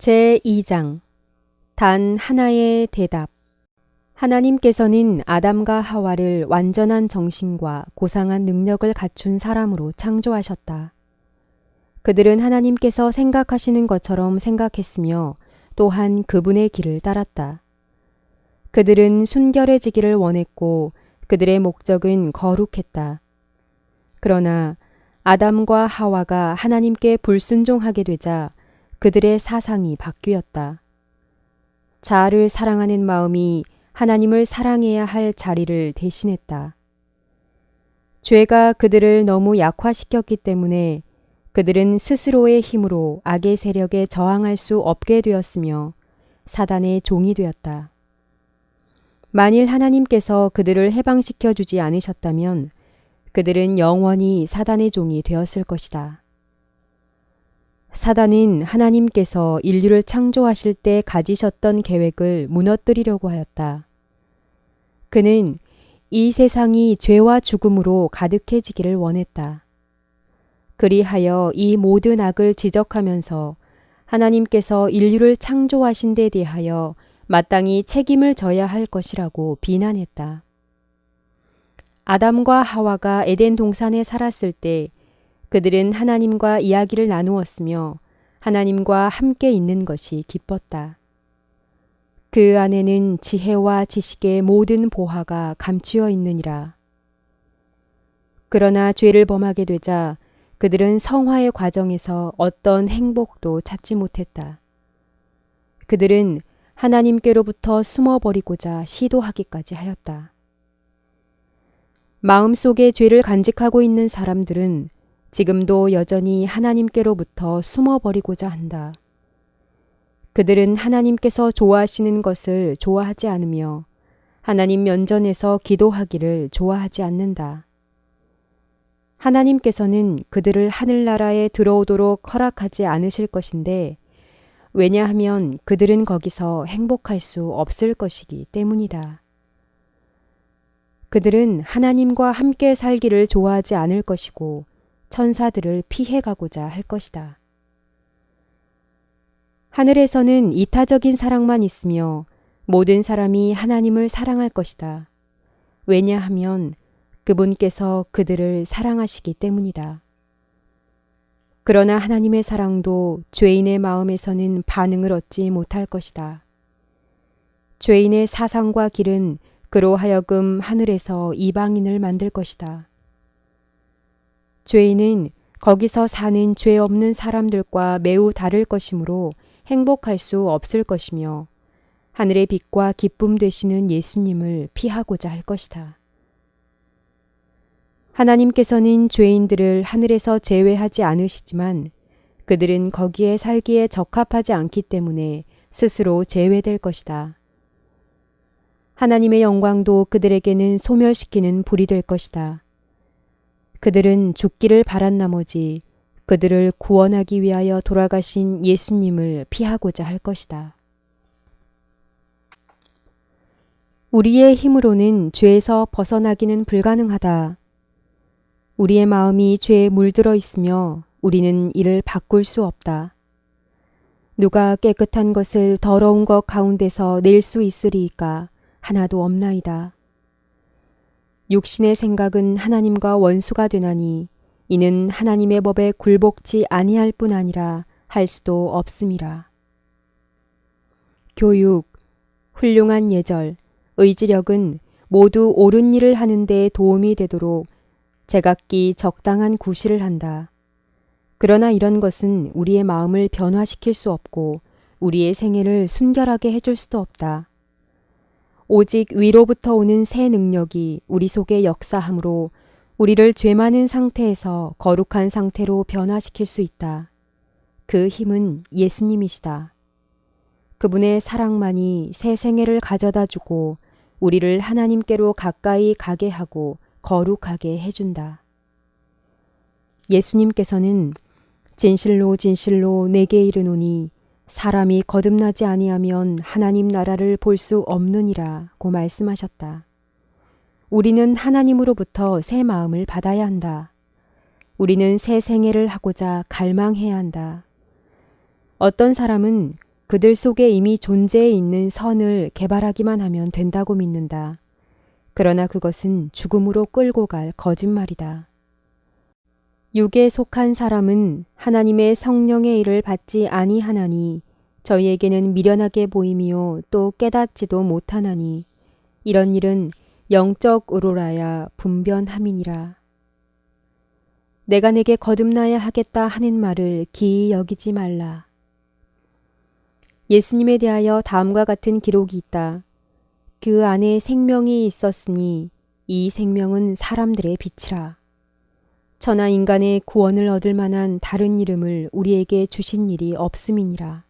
제2장 단 하나의 대답. 하나님께서는 아담과 하와를 완전한 정신과 고상한 능력을 갖춘 사람으로 창조하셨다. 그들은 하나님께서 생각하시는 것처럼 생각했으며 또한 그분의 길을 따랐다. 그들은 순결해지기를 원했고 그들의 목적은 거룩했다. 그러나 아담과 하와가 하나님께 불순종하게 되자 그들의 사상이 바뀌었다. 자아를 사랑하는 마음이 하나님을 사랑해야 할 자리를 대신했다. 죄가 그들을 너무 약화시켰기 때문에 그들은 스스로의 힘으로 악의 세력에 저항할 수 없게 되었으며 사단의 종이 되었다. 만일 하나님께서 그들을 해방시켜 주지 않으셨다면 그들은 영원히 사단의 종이 되었을 것이다. 사단은 하나님께서 인류를 창조하실 때 가지셨던 계획을 무너뜨리려고 하였다. 그는 이 세상이 죄와 죽음으로 가득해지기를 원했다. 그리하여 이 모든 악을 지적하면서 하나님께서 인류를 창조하신 데 대하여 마땅히 책임을 져야 할 것이라고 비난했다. 아담과 하와가 에덴 동산에 살았을 때 그들은 하나님과 이야기를 나누었으며 하나님과 함께 있는 것이 기뻤다. 그 안에는 지혜와 지식의 모든 보화가 감추어 있느니라. 그러나 죄를 범하게 되자 그들은 성화의 과정에서 어떤 행복도 찾지 못했다. 그들은 하나님께로부터 숨어버리고자 시도하기까지 하였다. 마음속에 죄를 간직하고 있는 사람들은 지금도 여전히 하나님께로부터 숨어버리고자 한다. 그들은 하나님께서 좋아하시는 것을 좋아하지 않으며 하나님 면전에서 기도하기를 좋아하지 않는다. 하나님께서는 그들을 하늘나라에 들어오도록 허락하지 않으실 것인데 왜냐하면 그들은 거기서 행복할 수 없을 것이기 때문이다. 그들은 하나님과 함께 살기를 좋아하지 않을 것이고 천사들을 피해가고자 할 것이다. 하늘에서는 이타적인 사랑만 있으며 모든 사람이 하나님을 사랑할 것이다. 왜냐하면 그분께서 그들을 사랑하시기 때문이다. 그러나 하나님의 사랑도 죄인의 마음에서는 반응을 얻지 못할 것이다. 죄인의 사상과 길은 그로 하여금 하늘에서 이방인을 만들 것이다. 죄인은 거기서 사는 죄 없는 사람들과 매우 다를 것이므로 행복할 수 없을 것이며 하늘의 빛과 기쁨 되시는 예수님을 피하고자 할 것이다. 하나님께서는 죄인들을 하늘에서 제외하지 않으시지만 그들은 거기에 살기에 적합하지 않기 때문에 스스로 제외될 것이다. 하나님의 영광도 그들에게는 소멸시키는 불이 될 것이다. 그들은 죽기를 바란 나머지 그들을 구원하기 위하여 돌아가신 예수님을 피하고자 할 것이다. 우리의 힘으로는 죄에서 벗어나기는 불가능하다. 우리의 마음이 죄에 물들어 있으며 우리는 이를 바꿀 수 없다. 누가 깨끗한 것을 더러운 것 가운데서 낼 수 있으리이까 하나도 없나이다. 육신의 생각은 하나님과 원수가 되나니 이는 하나님의 법에 굴복치 아니할 뿐 아니라 할 수도 없음이라. 교육, 훌륭한 예절, 의지력은 모두 옳은 일을 하는 데 도움이 되도록 제각기 적당한 구실을 한다. 그러나 이런 것은 우리의 마음을 변화시킬 수 없고 우리의 생애를 순결하게 해줄 수도 없다. 오직 위로부터 오는 새 능력이 우리 속에 역사하므로 우리를 죄 많은 상태에서 거룩한 상태로 변화시킬 수 있다. 그 힘은 예수님이시다. 그분의 사랑만이 새 생애를 가져다 주고 우리를 하나님께로 가까이 가게 하고 거룩하게 해준다. 예수님께서는 진실로 진실로 내게 이르노니 사람이 거듭나지 아니하면 하나님 나라를 볼 수 없느니라고 말씀하셨다. 우리는 하나님으로부터 새 마음을 받아야 한다. 우리는 새 생애를 하고자 갈망해야 한다. 어떤 사람은 그들 속에 이미 존재해 있는 선을 개발하기만 하면 된다고 믿는다. 그러나 그것은 죽음으로 끌고 갈 거짓말이다. 육에 속한 사람은 하나님의 성령의 일을 받지 아니하나니 저희에게는 미련하게 보이며 또 깨닫지도 못하나니 이런 일은 영적으로라야 분변함이니라. 내가 내게 거듭나야 하겠다 하는 말을 기이 여기지 말라. 예수님에 대하여 다음과 같은 기록이 있다. 그 안에 생명이 있었으니 이 생명은 사람들의 빛이라. 천하 인간의 구원을 얻을 만한 다른 이름을 우리에게 주신 일이 없음이니라.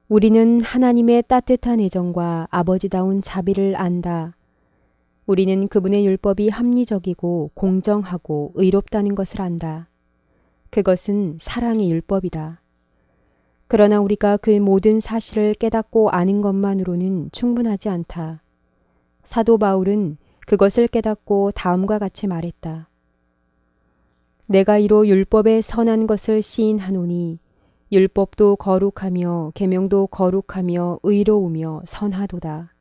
우리는 하나님의 따뜻한 애정과 아버지다운 자비를 안다. 우리는 그분의 율법이 합리적이고 공정하고 의롭다는 것을 안다. 그것은 사랑의 율법이다. 그러나 우리가 그 모든 사실을 깨닫고 아는 것만으로는 충분하지 않다. 사도 바울은 그것을 깨닫고 다음과 같이 말했다. 내가 이로 율법의 선한 것을 시인하노니 율법도 거룩하며 계명도 거룩하며 의로우며 선하도다.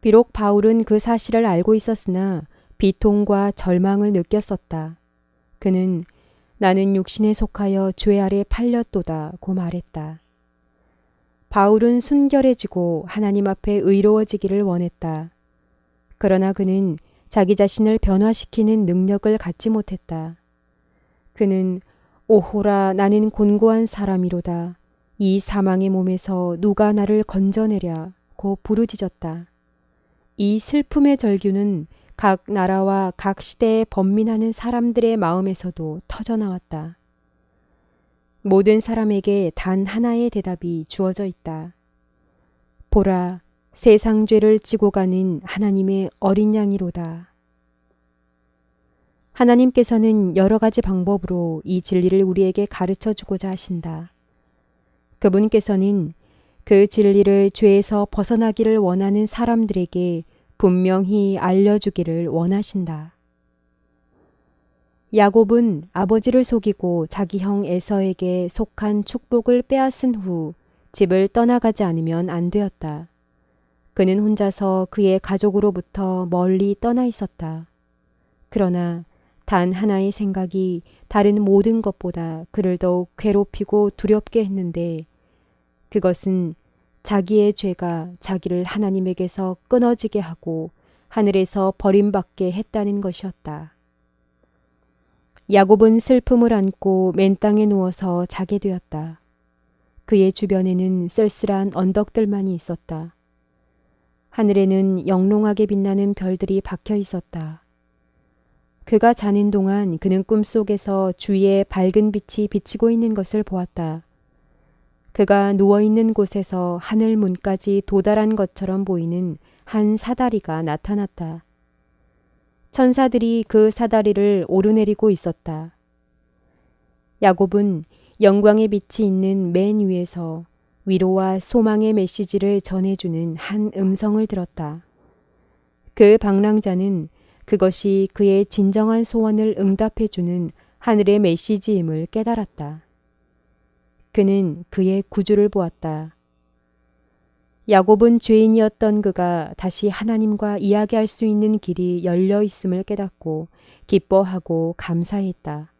비록 바울은 그 사실을 알고 있었으나 비통과 절망을 느꼈었다. 그는 나는 육신에 속하여 죄 아래 팔렸도다고 말했다. 바울은 순결해지고 하나님 앞에 의로워지기를 원했다. 그러나 그는 자기 자신을 변화시키는 능력을 갖지 못했다. 그는 오호라 나는 곤고한 사람이로다. 이 사망의 몸에서 누가 나를 건져내랴고 부르짖었다. 이 슬픔의 절규는 각 나라와 각 시대에 번민하는 사람들의 마음에서도 터져나왔다. 모든 사람에게 단 하나의 대답이 주어져 있다. 보라, 세상 죄를 지고 가는 하나님의 어린 양이로다. 하나님께서는 여러 가지 방법으로 이 진리를 우리에게 가르쳐 주고자 하신다. 그분께서는 그 진리를 죄에서 벗어나기를 원하는 사람들에게 분명히 알려주기를 원하신다. 야곱은 아버지를 속이고 자기 형 에서에게 속한 축복을 빼앗은 후 집을 떠나가지 않으면 안 되었다. 그는 혼자서 그의 가족으로부터 멀리 떠나 있었다. 그러나 단 하나의 생각이 다른 모든 것보다 그를 더욱 괴롭히고 두렵게 했는데 그것은 자기의 죄가 자기를 하나님에게서 끊어지게 하고 하늘에서 버림받게 했다는 것이었다. 야곱은 슬픔을 안고 맨 땅에 누워서 자게 되었다. 그의 주변에는 쓸쓸한 언덕들만이 있었다. 하늘에는 영롱하게 빛나는 별들이 박혀 있었다. 그가 자는 동안 그는 꿈속에서 주위에 밝은 빛이 비치고 있는 것을 보았다. 그가 누워있는 곳에서 하늘 문까지 도달한 것처럼 보이는 한 사다리가 나타났다. 천사들이 그 사다리를 오르내리고 있었다. 야곱은 영광의 빛이 있는 맨 위에서 위로와 소망의 메시지를 전해주는 한 음성을 들었다. 그 방랑자는 그것이 그의 진정한 소원을 응답해주는 하늘의 메시지임을 깨달았다. 그는 그의 구주를 보았다. 야곱은 죄인이었던 그가 다시 하나님과 이야기할 수 있는 길이 열려 있음을 깨닫고 기뻐하고 감사했다.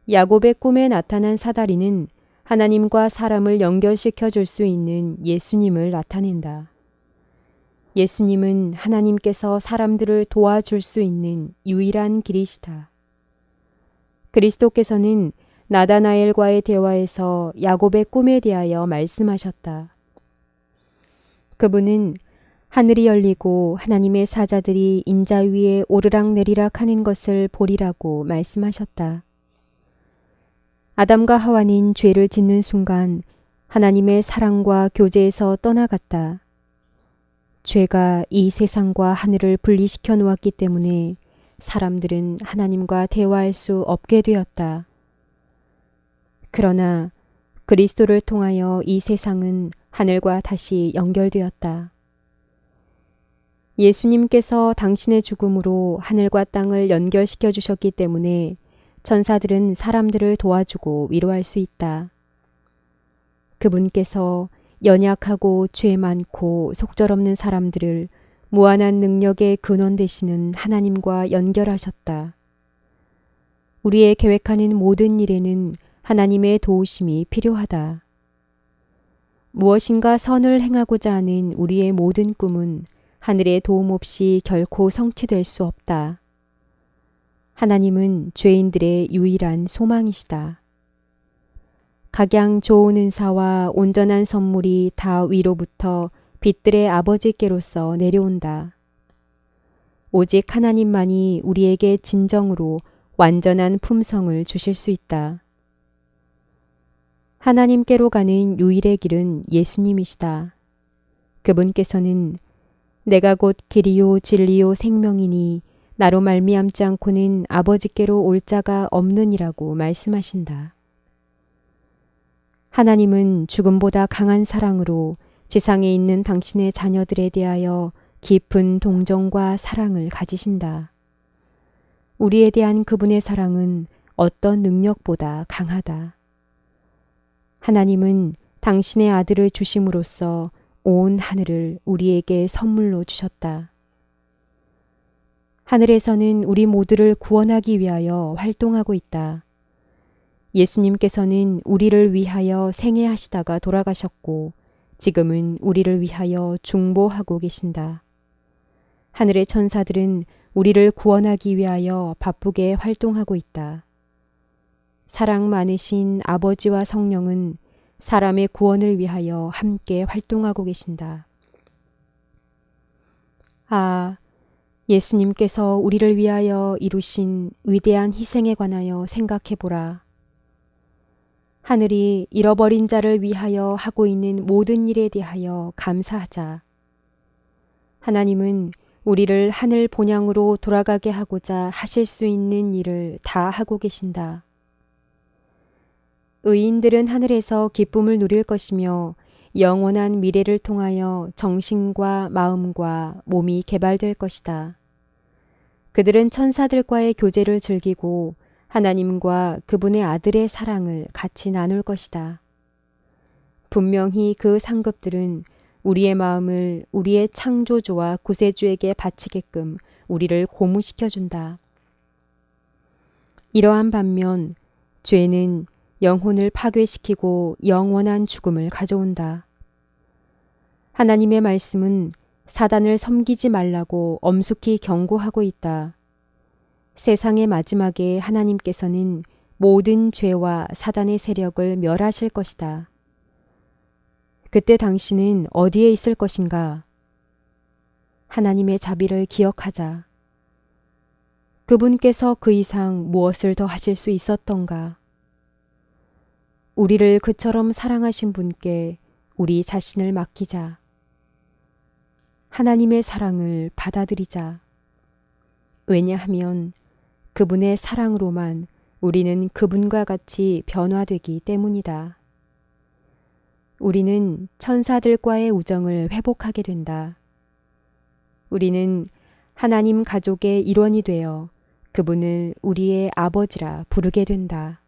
야곱의 꿈에 나타난 사다리는 하나님과 사람을 연결시켜 줄 수 있는 예수님을 나타낸다. 예수님은 하나님께서 사람들을 도와줄 수 있는 유일한 길이시다. 그리스도께서는 나다나엘과의 대화에서 야곱의 꿈에 대하여 말씀하셨다. 그분은 하늘이 열리고 하나님의 사자들이 인자 위에 오르락내리락 하는 것을 보리라고 말씀하셨다. 아담과 하와는 죄를 짓는 순간 하나님의 사랑과 교제에서 떠나갔다. 죄가 이 세상과 하늘을 분리시켜 놓았기 때문에 사람들은 하나님과 대화할 수 없게 되었다. 그러나 그리스도를 통하여 이 세상은 하늘과 다시 연결되었다. 예수님께서 당신의 죽음으로 하늘과 땅을 연결시켜 주셨기 때문에 천사들은 사람들을 도와주고 위로할 수 있다. 그분께서 연약하고 죄 많고 속절없는 사람들을 무한한 능력의 근원 되시는 하나님과 연결하셨다. 우리의 계획하는 모든 일에는 하나님의 도우심이 필요하다. 무엇인가 선을 행하고자 하는 우리의 모든 꿈은 하늘의 도움 없이 결코 성취될 수 없다. 하나님은 죄인들의 유일한 소망이시다. 각양 좋은 은사와 온전한 선물이 다 위로부터 빛들의 아버지께로서 내려온다. 오직 하나님만이 우리에게 진정으로 완전한 품성을 주실 수 있다. 하나님께로 가는 유일의 길은 예수님이시다. 그분께서는 내가 곧 길이요 진리요 생명이니 나로 말미암지 않고는 아버지께로 올 자가 없느니라고 말씀하신다. 하나님은 죽음보다 강한 사랑으로 지상에 있는 당신의 자녀들에 대하여 깊은 동정과 사랑을 가지신다. 우리에 대한 그분의 사랑은 어떤 능력보다 강하다. 하나님은 당신의 아들을 주심으로써 온 하늘을 우리에게 선물로 주셨다. 하늘에서는 우리 모두를 구원하기 위하여 활동하고 있다. 예수님께서는 우리를 위하여 생애하시다가 돌아가셨고 지금은 우리를 위하여 중보하고 계신다. 하늘의 천사들은 우리를 구원하기 위하여 바쁘게 활동하고 있다. 사랑 많으신 아버지와 성령은 사람의 구원을 위하여 함께 활동하고 계신다. 아, 예수님께서 우리를 위하여 이루신 위대한 희생에 관하여 생각해보라. 하늘이 잃어버린 자를 위하여 하고 있는 모든 일에 대하여 감사하자. 하나님은 우리를 하늘 본향으로 돌아가게 하고자 하실 수 있는 일을 다 하고 계신다. 의인들은 하늘에서 기쁨을 누릴 것이며 영원한 미래를 통하여 정신과 마음과 몸이 개발될 것이다. 그들은 천사들과의 교제를 즐기고 하나님과 그분의 아들의 사랑을 같이 나눌 것이다. 분명히 그 상급들은 우리의 마음을 우리의 창조주와 구세주에게 바치게끔 우리를 고무시켜준다. 이러한 반면 죄는 영혼을 파괴시키고 영원한 죽음을 가져온다. 하나님의 말씀은 사단을 섬기지 말라고 엄숙히 경고하고 있다. 세상의 마지막에 하나님께서는 모든 죄와 사단의 세력을 멸하실 것이다. 그때 당신은 어디에 있을 것인가? 하나님의 자비를 기억하자. 그분께서 그 이상 무엇을 더 하실 수 있었던가? 우리를 그처럼 사랑하신 분께 우리 자신을 맡기자. 하나님의 사랑을 받아들이자. 왜냐하면 그분의 사랑으로만 우리는 그분과 같이 변화되기 때문이다. 우리는 천사들과의 우정을 회복하게 된다. 우리는 하나님 가족의 일원이 되어 그분을 우리의 아버지라 부르게 된다.